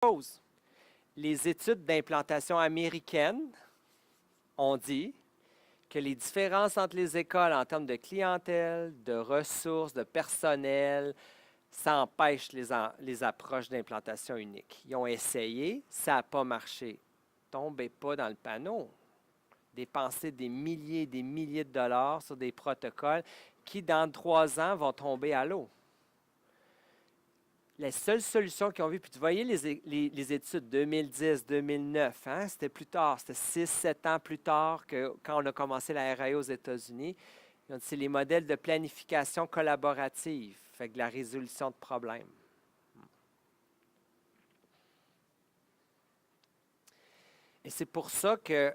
chose. Les études d'implantation américaines ont dit que les différences entre les écoles en termes de clientèle, de ressources, de personnel, ça empêche les approches d'implantation unique. Ils ont essayé, ça n'a pas marché. Tombez pas dans le panneau. Dépenser des milliers et des milliers de dollars sur des protocoles qui, dans 3 ans, vont tomber à l'eau. La seule solution qu'ils ont vue, puis vous voyez les études 2010, 2009, hein, c'était plus tard, c'était 6-7 ans plus tard que quand on a commencé la RAE aux États-Unis. C'est les modèles de planification collaborative, fait que la résolution de problèmes. Et c'est pour ça que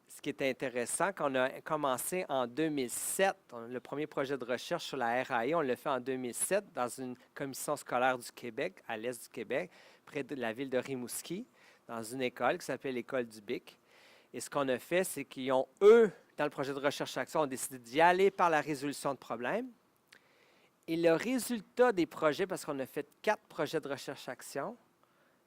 ce qui est intéressant, quand on a commencé en 2007, le premier projet de recherche sur la RAE, on l'a fait en 2007 dans une commission scolaire du Québec, à l'est du Québec, près de la ville de Rimouski, dans une école qui s'appelle l'École du Bic. Et ce qu'on a fait, c'est qu'ils ont, eux, dans le projet de recherche-action, ont décidé d'y aller par la résolution de problèmes. Et le résultat des projets, parce qu'on a fait 4 projets de recherche-action,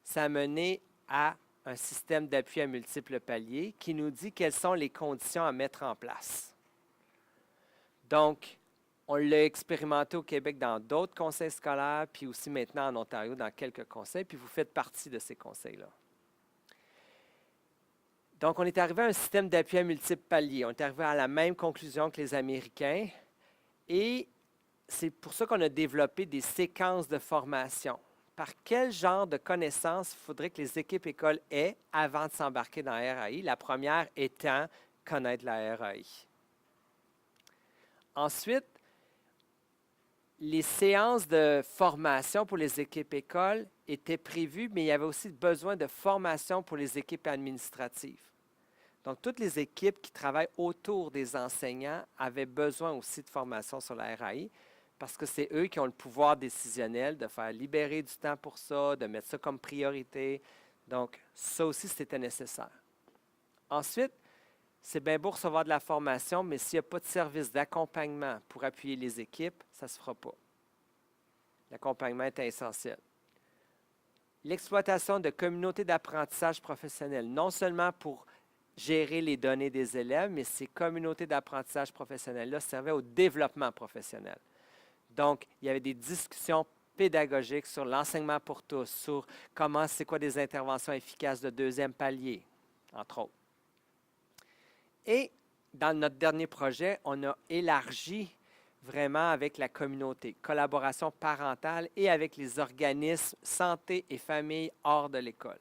ça a mené à un système d'appui à multiples paliers qui nous dit quelles sont les conditions à mettre en place. Donc, on l'a expérimenté au Québec dans d'autres conseils scolaires, puis aussi maintenant en Ontario dans quelques conseils, puis vous faites partie de ces conseils-là. Donc, on est arrivé à un système d'appui à multiples paliers. On est arrivé à la même conclusion que les Américains, et c'est pour ça qu'on a développé des séquences de formation. Par quel genre de connaissances il faudrait que les équipes écoles aient avant de s'embarquer dans la RAI? La première étant connaître la RAI. Ensuite, les séances de formation pour les équipes écoles étaient prévues, mais il y avait aussi besoin de formation pour les équipes administratives. Donc, toutes les équipes qui travaillent autour des enseignants avaient besoin aussi de formation sur la RAI, parce que c'est eux qui ont le pouvoir décisionnel de faire libérer du temps pour ça, de mettre ça comme priorité. Donc, ça aussi, c'était nécessaire. Ensuite, c'est bien beau recevoir de la formation, mais s'il n'y a pas de service d'accompagnement pour appuyer les équipes, ça ne se fera pas. L'accompagnement est essentiel. L'exploitation de communautés d'apprentissage professionnel, non seulement pour gérer les données des élèves, mais ces communautés d'apprentissage professionnel-là servaient au développement professionnel. Donc, il y avait des discussions pédagogiques sur l'enseignement pour tous, sur comment, c'est quoi des interventions efficaces de deuxième palier, entre autres. Et dans notre dernier projet, on a élargi vraiment avec la communauté, collaboration parentale et avec les organismes santé et famille hors de l'école.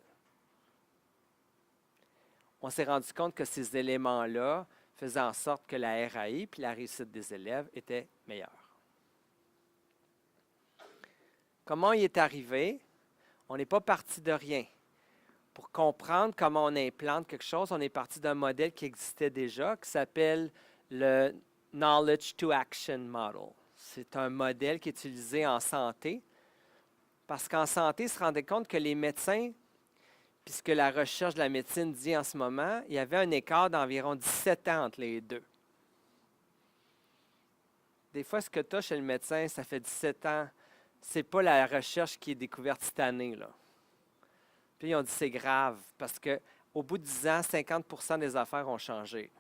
On s'est rendu compte que ces éléments-là faisaient en sorte que la RAI puis la réussite des élèves était meilleure. Comment il est arrivé? On n'est pas parti de rien. Pour comprendre comment on implante quelque chose, on est parti d'un modèle qui existait déjà, qui s'appelle le Knowledge to Action Model. C'est un modèle qui est utilisé en santé, parce qu'en santé, ils se rendaient compte que les médecins, puisque la recherche de la médecine dit en ce moment, il y avait un écart d'environ 17 ans entre les deux. Des fois, ce que tu as chez le médecin, ça fait 17 ans. Ce n'est pas la recherche qui est découverte cette année, là. Puis ils ont dit c'est grave, parce qu'au bout de 10 ans, 50% des affaires ont changé.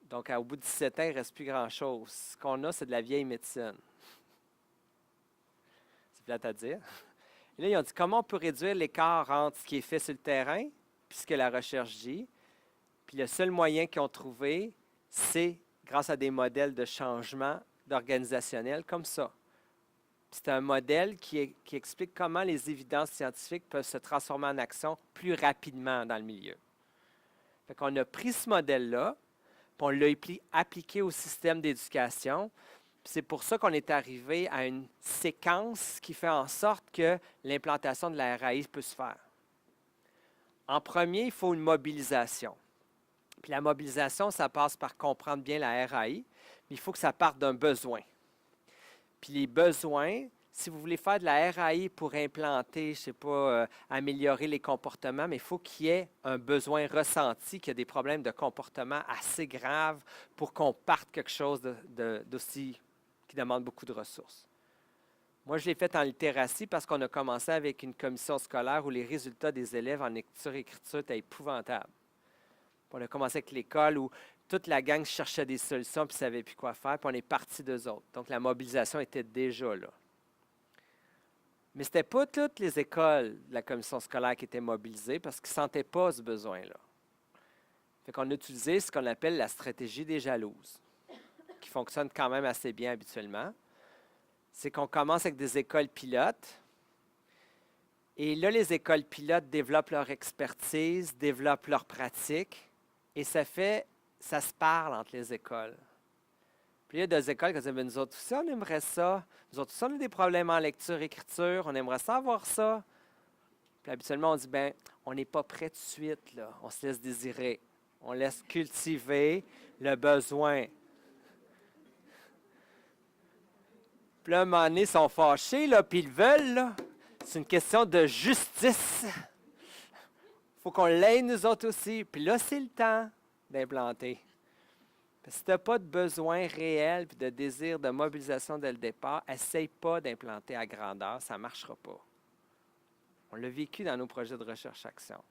Donc, au bout de 17 ans, il ne reste plus grand-chose. Ce qu'on a, c'est de la vieille médecine. C'est plate à dire. Et là, ils ont dit comment on peut réduire l'écart entre ce qui est fait sur le terrain, puis ce que la recherche dit. Puis le seul moyen qu'ils ont trouvé, c'est grâce à des modèles de changement organisationnel comme ça. C'est un modèle qui explique comment les évidences scientifiques peuvent se transformer en action plus rapidement dans le milieu. Fait qu'on a pris ce modèle-là, puis on l'a appliqué au système d'éducation. C'est pour ça qu'on est arrivé à une séquence qui fait en sorte que l'implantation de la RAI peut se faire. En premier, il faut une mobilisation. Puis la mobilisation, ça passe par comprendre bien la RAI, mais il faut que ça parte d'un besoin. Puis les besoins, si vous voulez faire de la RAI pour implanter, je ne sais pas, améliorer les comportements, mais il faut qu'il y ait un besoin ressenti, qu'il y a des problèmes de comportement assez graves pour qu'on parte quelque chose d'aussi qui demande beaucoup de ressources. Moi, je l'ai fait en littératie parce qu'on a commencé avec une commission scolaire où les résultats des élèves en lecture-écriture étaient épouvantables. On a commencé avec l'école où toute la gang cherchait des solutions et ne savait plus quoi faire, puis on est parti d'eux autres. Donc, la mobilisation était déjà là. Mais ce n'était pas toutes les écoles de la commission scolaire qui étaient mobilisées parce qu'ils ne sentaient pas ce besoin-là. Fait qu'on a utilisé ce qu'on appelle la stratégie des jalouses, qui fonctionne quand même assez bien habituellement. C'est qu'on commence avec des écoles pilotes. Et là, les écoles pilotes développent leur expertise, développent leur pratique. Et ça se parle entre les écoles. Puis il y a des écoles qui disent, nous autres aussi, on aimerait ça. Nous autres aussi, on a des problèmes en lecture, écriture. On aimerait ça avoir ça. Puis habituellement, on dit, on n'est pas prêt tout de suite, là. On se laisse désirer. On laisse cultiver le besoin. Puis là, à un moment donné, ils sont fâchés, là, puis ils veulent, là. C'est une question de justice. Il faut qu'on l'aide, nous autres aussi. Puis là, c'est le temps d'implanter. Si tu n'as pas de besoin réel et de désir de mobilisation dès le départ, essaye pas d'implanter à grandeur, ça ne marchera pas. On l'a vécu dans nos projets de recherche-action.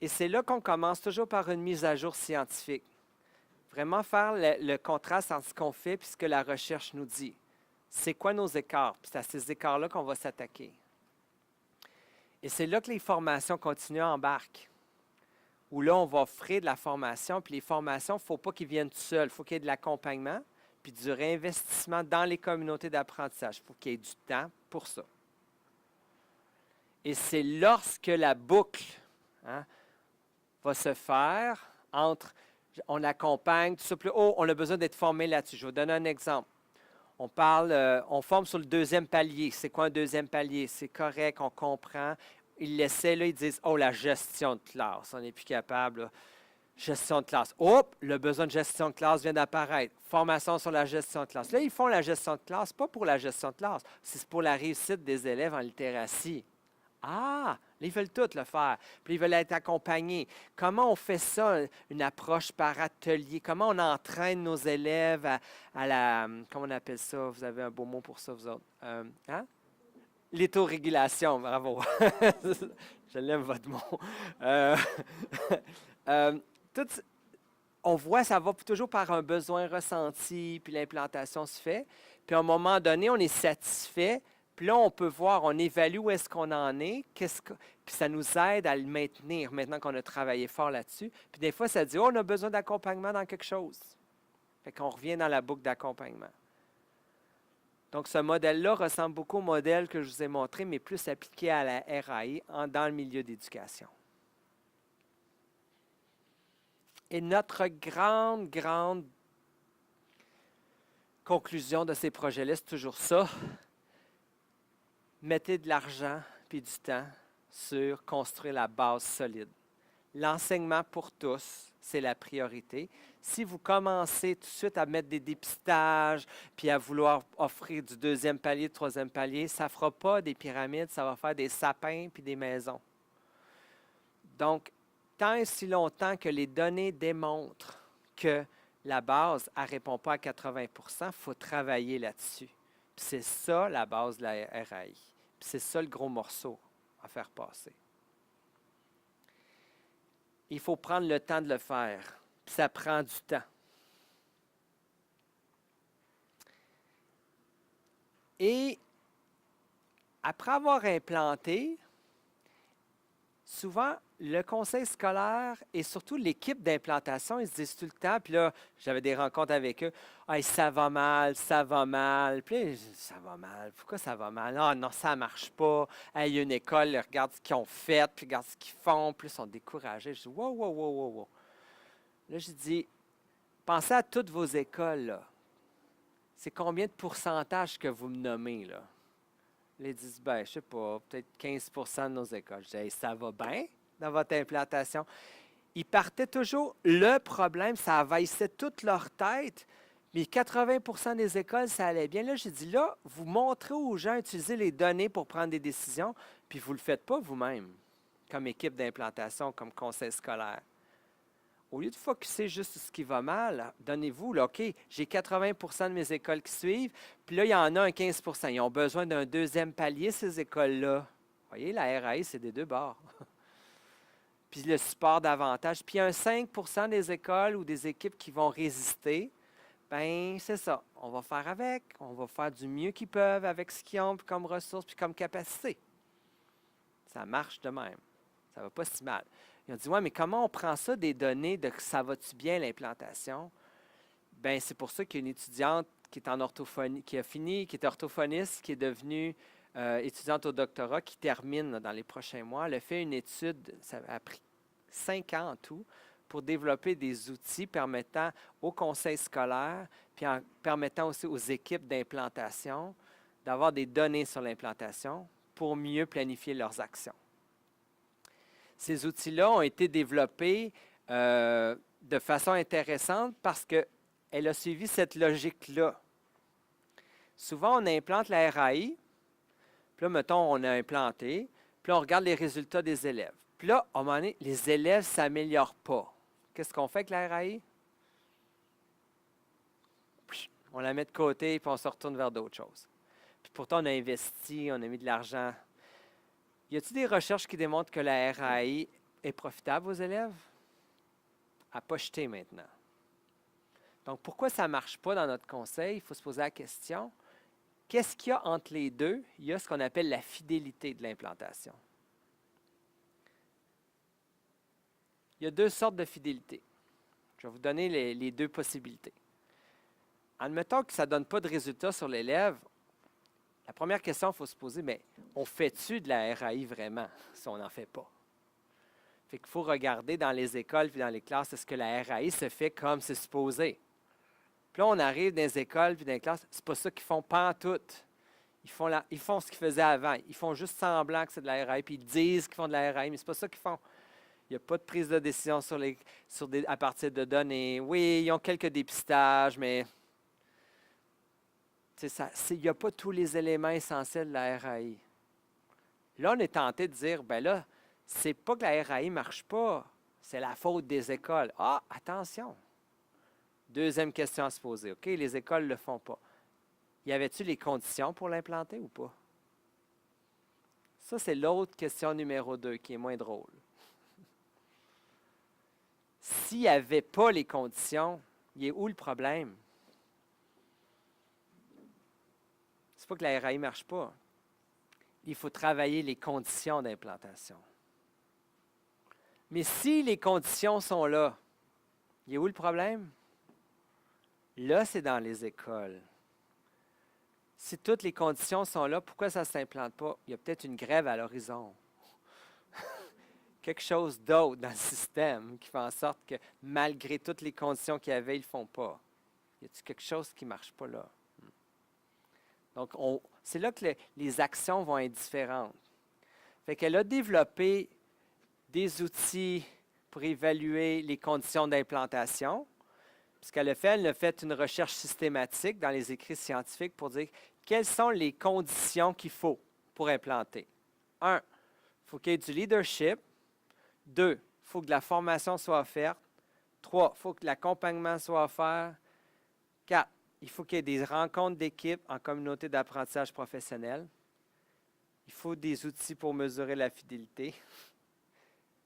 Et c'est là qu'on commence toujours par une mise à jour scientifique. Vraiment faire le contraste entre ce qu'on fait et ce que la recherche nous dit. C'est quoi nos écarts? Puis c'est à ces écarts-là qu'on va s'attaquer. Et c'est là que les formations continues embarquent. Où là, on va offrir de la formation. Puis les formations, il ne faut pas qu'ils viennent tout seuls. Il faut qu'il y ait de l'accompagnement puis du réinvestissement dans les communautés d'apprentissage. Il faut qu'il y ait du temps pour ça. Et c'est lorsque la boucle va se faire entre on accompagne, tout ça, puis on a besoin d'être formé là-dessus. Je vais vous donner un exemple. On forme sur le deuxième palier. C'est quoi un deuxième palier? C'est correct, on comprend. Ils l'essaient, là, ils disent, la gestion de classe, on n'est plus capable. Là. Gestion de classe. Le besoin de gestion de classe vient d'apparaître. Formation sur la gestion de classe. Là, ils font la gestion de classe, pas pour la gestion de classe, c'est pour la réussite des élèves en littératie. Là, ils veulent tout le faire. Puis ils veulent être accompagnés. Comment on fait ça, une approche par atelier? Comment on entraîne nos élèves à la... Comment on appelle ça? Vous avez un beau mot pour ça, vous autres? L'autorégulation, bravo. Je l'aime, votre mot. On voit, ça va toujours par un besoin ressenti, puis l'implantation se fait. Puis à un moment donné, on est satisfait. Puis là, on peut voir, on évalue où est-ce qu'on en est, puis ça nous aide à le maintenir maintenant qu'on a travaillé fort là-dessus. Puis des fois, ça dit, on a besoin d'accompagnement dans quelque chose. Fait qu'on revient dans la boucle d'accompagnement. Donc, ce modèle-là ressemble beaucoup au modèle que je vous ai montré, mais plus appliqué à la RAI dans le milieu d'éducation. Et notre grande conclusion de ces projets-là, c'est toujours ça. Mettez de l'argent puis du temps sur construire la base solide. L'enseignement pour tous, c'est la priorité. Si vous commencez tout de suite à mettre des dépistages puis à vouloir offrir du deuxième palier, du troisième palier, ça ne fera pas des pyramides, ça va faire des sapins puis des maisons. Donc, tant et si longtemps que les données démontrent que la base ne répond pas à 80 %, il faut travailler là-dessus. C'est ça la base de la RAI. C'est ça le gros morceau à faire passer. Il faut prendre le temps de le faire. Puis ça prend du temps. Et après avoir implanté, souvent, le conseil scolaire et surtout l'équipe d'implantation, ils se disent tout le temps, puis là, j'avais des rencontres avec eux, « Hey, ça va mal, ça va mal. » Puis là, ça va mal. Pourquoi ça va mal? Ah non, ça ne marche pas. Hey, il y a une école, regarde ce qu'ils ont fait, puis regarde ce qu'ils font, puis ils sont découragés. Je dis, wow. Là, je dis, pensez à toutes vos écoles, là. C'est combien de pourcentage que vous me nommez, là? Là, ils disent, je ne sais pas, peut-être 15 % de nos écoles. Je dis, hey, ça va bien dans votre implantation. Ils partaient toujours, le problème, ça envahissait toute leur tête, mais 80 % des écoles, ça allait bien. Là, j'ai dit, là, vous montrez aux gens à utiliser les données pour prendre des décisions, puis vous ne le faites pas vous-même, comme équipe d'implantation, comme conseil scolaire. Au lieu de focusser juste sur ce qui va mal, donnez-vous, là, OK, j'ai 80% de mes écoles qui suivent, puis là, il y en a un 15%. Ils ont besoin d'un deuxième palier, ces écoles-là. Vous voyez, la RAI, c'est des deux bords. Puis le support davantage. Puis il y a un 5% des écoles ou des équipes qui vont résister. Bien, c'est ça. On va faire avec. On va faire du mieux qu'ils peuvent avec ce qu'ils ont comme ressources puis comme capacité. Ça marche de même. Ça ne va pas si mal. Ils ont dit, ouais, mais comment on prend ça des données de ça va-tu bien l'implantation? Bien, c'est pour ça qu'il y a une étudiante qui est en orthophonie, qui a fini, qui est orthophoniste, qui est devenue étudiante au doctorat, qui termine là, dans les prochains mois. Elle a fait une étude, ça a pris 5 ans en tout, pour développer des outils permettant aux conseils scolaires, puis en permettant aussi aux équipes d'implantation d'avoir des données sur l'implantation pour mieux planifier leurs actions. Ces outils-là ont été développés de façon intéressante parce qu'elle a suivi cette logique-là. Souvent, on implante la RAI, puis là, mettons, on a implanté, puis là, on regarde les résultats des élèves. Puis là, à un moment donné, les élèves ne s'améliorent pas. Qu'est-ce qu'on fait avec la RAI? On la met de côté, puis on se retourne vers d'autres choses. Puis pourtant, on a investi, on a mis de l'argent. Y a-t-il des recherches qui démontrent que la RAI est profitable aux élèves? À pas jeter maintenant. Donc, pourquoi ça ne marche pas dans notre conseil? Il faut se poser la question. Qu'est-ce qu'il y a entre les deux? Il y a ce qu'on appelle la fidélité de l'implantation. Il y a deux sortes de fidélité. Je vais vous donner les deux possibilités. Admettons que ça ne donne pas de résultat sur l'élève. La première question qu'il faut se poser, mais on fait-tu de la RAI vraiment si on n'en fait pas? Fait qu'il faut regarder dans les écoles et dans les classes, est-ce que la RAI se fait comme c'est supposé? Puis là, on arrive dans les écoles et dans les classes, c'est pas ça qu'ils font pantoute. Ils font ce qu'ils faisaient avant. Ils font juste semblant que c'est de la RAI, puis ils disent qu'ils font de la RAI, mais c'est pas ça qu'ils font. Il n'y a pas de prise de décision à partir de données. Oui, ils ont quelques dépistages, mais il n'y a pas tous les éléments essentiels de la RAI. Là, on est tenté de dire, ben là, c'est pas que la RAI ne marche pas, c'est la faute des écoles. Ah, attention! Deuxième question à se poser. OK, les écoles ne le font pas. Y avait-tu les conditions pour l'implanter ou pas? Ça, c'est l'autre question numéro 2 qui est moins drôle. S'il n'y avait pas les conditions, il est où le problème? C'est pas que la RAI ne marche pas. Il faut travailler les conditions d'implantation. Mais si les conditions sont là, il est où le problème? Là, c'est dans les écoles. Si toutes les conditions sont là, pourquoi ça ne s'implante pas? Il y a peut-être une grève à l'horizon. Quelque chose d'autre dans le système qui fait en sorte que malgré toutes les conditions qu'il y avait, ils ne le font pas. Y a-t-il quelque chose qui ne marche pas là? Donc, c'est là que les actions vont être différentes. Fait qu'elle a développé des outils pour évaluer les conditions d'implantation. Ce qu'elle a fait, elle a fait une recherche systématique dans les écrits scientifiques pour dire quelles sont les conditions qu'il faut pour implanter. 1, il faut qu'il y ait du leadership. 2, il faut que la formation soit offerte. 3, il faut que l'accompagnement soit offert. 4, il faut qu'il y ait des rencontres d'équipe en communauté d'apprentissage professionnel. Il faut des outils pour mesurer la fidélité.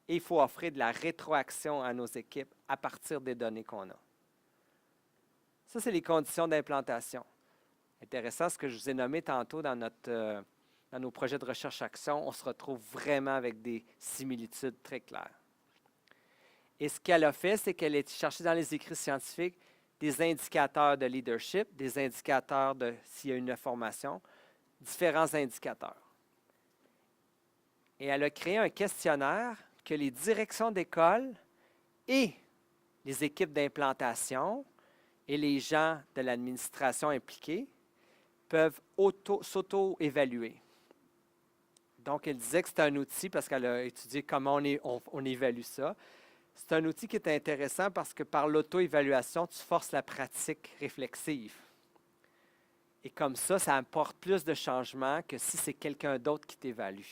Et il faut offrir de la rétroaction à nos équipes à partir des données qu'on a. Ça, c'est les conditions d'implantation. Intéressant, ce que je vous ai nommé tantôt dans nos projets de recherche-action, on se retrouve vraiment avec des similitudes très claires. Et ce qu'elle a fait, c'est qu'elle a cherché dans les écrits scientifiques des indicateurs de leadership, des indicateurs de s'il y a une formation, différents indicateurs. Et elle a créé un questionnaire que les directions d'école et les équipes d'implantation et les gens de l'administration impliqués peuvent s'auto-évaluer. Donc, elle disait que c'est un outil, parce qu'elle a étudié comment on évalue ça. C'est un outil qui est intéressant parce que par l'auto-évaluation, tu forces la pratique réflexive. Et comme ça apporte plus de changement que si c'est quelqu'un d'autre qui t'évalue.